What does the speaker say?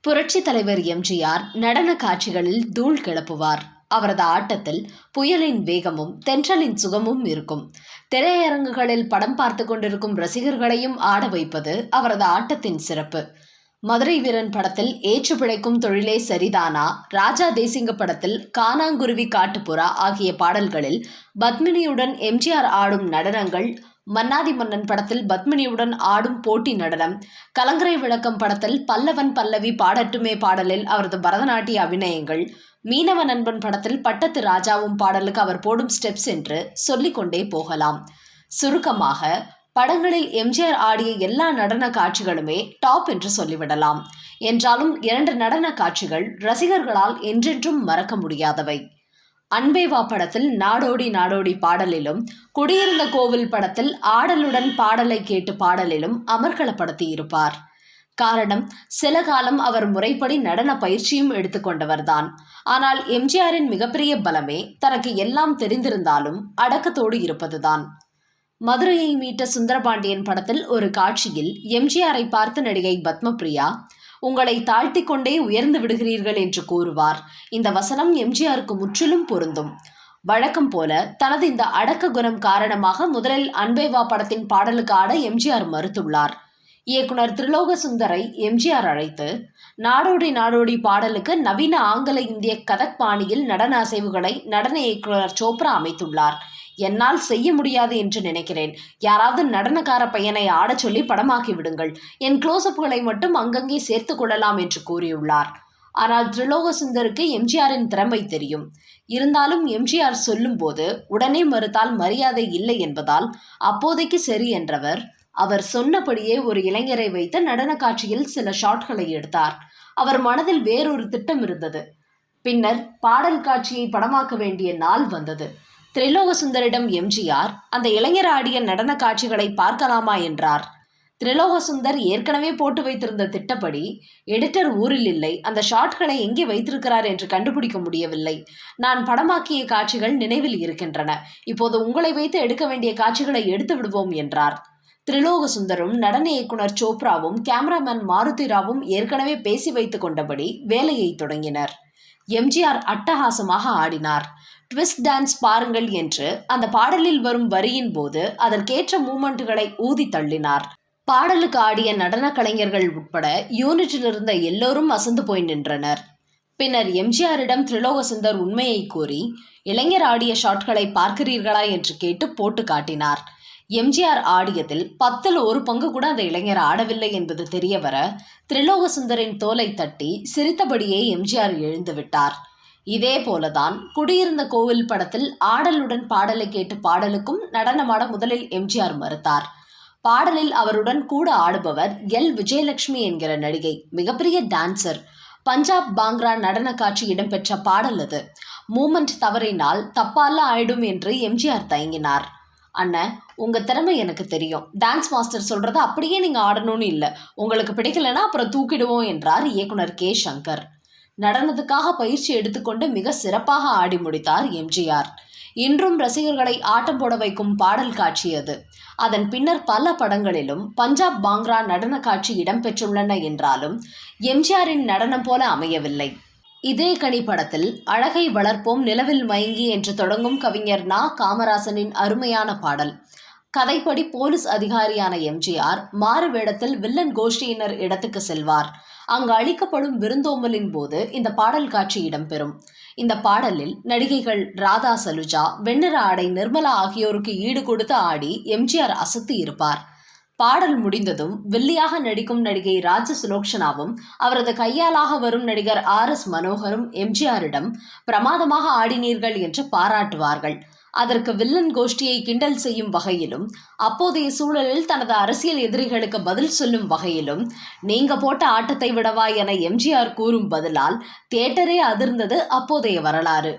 புரட்சி தலைவர் எம்ஜிஆர் நடன காட்சிகளில் தூள் கிளப்புவார். அவரது ஆட்டத்தில் புயலின் வேகமும் தென்றலின் சுகமும் இருக்கும். திரையரங்குகளில் படம் பார்த்து கொண்டிருக்கும் ரசிகர்களையும் ஆட வைப்பது அவரது ஆட்டத்தின் சிறப்பு. மதுரை வீரன் படத்தில் ஏற்று பிழைக்கும் தொழிலே சரிதானா, ராஜா தேசிங்க படத்தில் கானாங்குருவி காட்டுப்புறா ஆகிய பாடல்களில் பத்மினியுடன் எம்ஜிஆர் ஆடும் நடனங்கள், மன்னாதி மன்னன் படத்தில் பத்மினியுடன் ஆடும் போட்டி நடனம், கலங்கரை விளக்கம் படத்தில் பல்லவன் பல்லவி பாடட்டுமே பாடலில் அவரது பரதநாட்டிய அபிநயங்கள், மீனவ நண்பன் படத்தில் பட்டத்து ராஜாவும் பாடலுக்கு அவர் போடும் ஸ்டெப்ஸ் என்று சொல்லிக்கொண்டே போகலாம். சுருக்கமாக படங்களில் எம்ஜிஆர் ஆடிய எல்லா நடன காட்சிகளுமே டாப் என்று சொல்லிவிடலாம். என்றாலும் 2 நடன காட்சிகள் ரசிகர்களால் என்றென்றும் மறக்க முடியாதவை. அன்பே வா படத்தில் நாடோடி நாடோடி பாடலிலும், குடியிருந்த கோவில் படத்தில் ஆடலுடன் பாடலை கேட்டு பாடலிலும் அமர்க்களப்படுத்தி இருப்பார். காரணம், சில காலம் அவர் முறைப்படி நடன பயிற்சியும் எடுத்துக்கொண்டவர்தான். ஆனால் எம்ஜிஆரின் மிகப்பெரிய பலமே தனக்கு எல்லாம் தெரிந்திருந்தாலும் அடக்கத்தோடு இருப்பதுதான். மதுரையை மீட்ட சுந்தரபாண்டியன் படத்தில் ஒரு காட்சியில் எம்ஜிஆரை பார்த்து நடிகை பத்மபிரியா, உங்களை தாழ்த்தி கொண்டே உயர்ந்து விடுகிறீர்கள் என்று கூறுவார். இந்த வசனம் எம்ஜிஆருக்கு முற்றிலும் பொருந்தும். வழக்கம் போல தனது இந்த அடக்க குணம் காரணமாக முதலில் அன்பே வா படத்தின் பாடலுக்கு ஆட எம்ஜிஆர் மறுத்துள்ளார். இயக்குனர் திரிலோக சுந்தரை எம்ஜிஆர் அழைத்து, நாடோடி நாடோடி பாடலுக்கு நவீன ஆங்கில இந்திய கதக் பாணியில் நடன அசைவுகளை நடன இயக்குனர் சோப்ரா அமைத்துள்ளார். என்னால் செய்ய முடியாது என்று நினைக்கிறேன். யாராவது நடனக்கார பையனை ஆடச் சொல்லி படமாக்கி விடுங்கள். என் க்ளோஸ்அப்களை மட்டும் அங்கங்கே சேர்த்து கொள்ளலாம் என்று கூறியுள்ளார். ஆனால் திரிலோக சுந்தருக்கு எம்ஜிஆரின் திறமை தெரியும். இருந்தாலும் எம்ஜிஆர் சொல்லும் போது உடனே மறுத்தால் மரியாதை இல்லை என்பதால் அப்போதைக்கு சரி என்றவர், அவர் சொன்னபடியே ஒரு இளைஞரை வைத்து நடன காட்சியில் சில ஷாட்களை எடுத்தார். அவர் மனதில் வேறொரு திட்டம் இருந்தது. பின்னர் பாடல் காட்சியை படமாக்க வேண்டிய நாள் வந்தது. திரிலோக சுந்தரிடம் எம்ஜிஆர், அந்த இளைஞர் ஆடிய நடன காட்சிகளை பார்க்கலாமா என்றார். திரிலோக சுந்தர் ஏற்கனவே போட்டு வைத்திருந்த திட்டப்படி, எடிட்டர் ஊரில் இல்லை, அந்த ஷாட்களை எங்கே வைத்திருக்கிறார் என்று கண்டுபிடிக்க முடியவில்லை. நான் படமாக்கிய காட்சிகள் நினைவில் இருக்கின்றன. இப்போது உங்களை வைத்து எடுக்க வேண்டிய காட்சிகளை எடுத்து விடுவோம் என்றார். திரிலோக சுந்தரும் நடன இயக்குனர் சோப்ராவும் கேமராமேன் மாருதிராவும் ஏற்கனவே பேசி வைத்து கொண்டபடி வேலையை தொடங்கினர். எம்ஜிஆர் அட்டகாசமாக ஆடினார். ட்விஸ்ட் டான்ஸ் பாருங்கள் என்று அந்த பாடலில் வரும் வரியின் போது அதற்கேற்ற மூமெண்ட்டுகளை ஊதி தள்ளினார். பாடலுக்கு ஆடிய நடன கலைஞர்கள் உட்பட யூனிட்டில் இருந்த எல்லோரும் அசந்து போய் நின்றனர். பின்னர் எம்ஜிஆரிடம் திரிலோக சுந்தர் உண்மையை கூறி, இளைஞர் ஆடிய ஷாட்களை பார்க்கிறீர்களா என்று கேட்டு போட்டு காட்டினார். எம்ஜிஆர் ஆடியதில் 10ல் 1 பங்கு கூட அந்த இளைஞர் ஆடவில்லை என்பது தெரிய வர, திரிலோக சுந்தரின் தோலை தட்டி சிரித்தபடியே எம்ஜிஆர் எழுந்து விட்டார். இதே போலதான் குடியிருந்த கோவில் படத்தில் ஆடலுடன் பாடலை கேட்டு பாடலுக்கும் நடனமாட முதலில் எம்ஜிஆர் மறுத்தார். பாடலில் அவருடன் கூட ஆடுபவர் எல் விஜயலட்சுமி என்கிற நடிகை, மிகப்பெரிய டான்சர். பஞ்சாப் பாங்க்ரா நடன காட்சி இடம்பெற்ற பாடல் அது. மூமெண்ட் தவறினால் தப்பால ஆயிடும் என்று எம்ஜிஆர் தயங்கினார். அண்ணன், உங்க திறமை எனக்கு தெரியும். டான்ஸ் மாஸ்டர் சொல்றத அப்படியே நீங்க ஆடணும்னு இல்லை. உங்களுக்கு பிடிக்கலன்னா அப்புறம் தூக்கிடுவோம் என்றார் இயக்குனர் கே. சங்கர். நடனத்துக்காக பயிற்சி எடுத்துக்கொண்டு மிக சிறப்பாக ஆடி முடித்தார் எம்ஜிஆர். இன்றும் ரசிகர்களை ஆட்டம் போட வைக்கும் பாடல் காட்சி அது. அதன் பின்னர் பல படங்களிலும் பஞ்சாப் பாங்க்ரா நடன காட்சி இடம்பெற்றுள்ளன என்றாலும் எம்ஜிஆரின் நடனம் போல அமையவில்லை. இதே கனி படத்தில் அழகை வளர்ப்போம் நிலவில் மயங்கி என்று தொடங்கும் கவிஞர் நா. காமராசனின் அருமையான பாடல். கதைப்படி போலீஸ் அதிகாரியான எம்ஜிஆர் மாறு வேடத்தில் வில்லன் கோஷ்டியினர் இடத்துக்கு செல்வார். அங்கு அளிக்கப்படும் விருந்தோம்பலின் போது இந்த பாடல் காட்சி இடம்பெறும். இந்த பாடலில் நடிகைகள் ராதா சலுஜா, வெண்ணிற ஆடை நிர்மலா ஆகியோருக்கு ஈடு கொடுத்து ஆடி எம்ஜிஆர் அசத்தி இருப்பார். பாடல் முடிந்ததும் வில்லியாக நடிக்கும் நடிகை ராஜ சுலோக்ஷனாவும் அவரது கையாளாக வரும் நடிகர் RS மனோகரும் எம்ஜிஆரிடம், பிரமாதமாக ஆடினீர்கள் என்று பாராட்டுவார்கள். அதற்கு வில்லன் கோஷ்டியை கிண்டல் செய்யும் வகையிலும், அப்போதைய சூழலில் தனது அரசியல் எதிரிகளுக்கு பதில் சொல்லும் வகையிலும், நீங்க போட்ட ஆட்டத்தை விடவா என எம்ஜிஆர் கூறும் பதிலால் தியேட்டரே அதிர்ந்தது அப்போதைய வரலாறு.